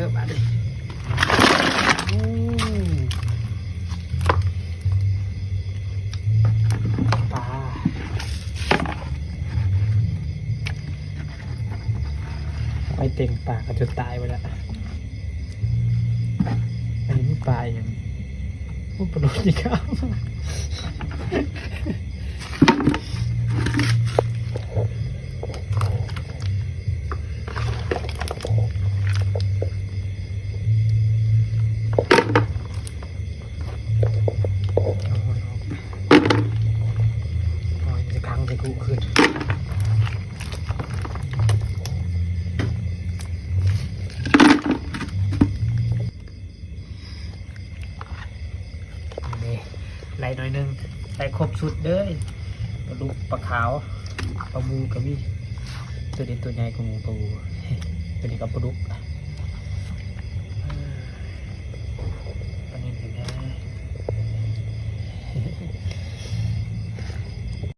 อบาดเลยปลาไปเต็งปลาก็จะตายไปแล้วอันนี้ไม่ปลาอย่างพวกปลาดุกนี่ครับกูขึ้นนี่ไหลหน่อยนึงไหลครบสุดเด้อปลาดุกปลาขาวปลาบูก็มีตัวเด็ดตัวใหญ่กว่าหมูปลาบูตัวนี้ก็ปลาดุก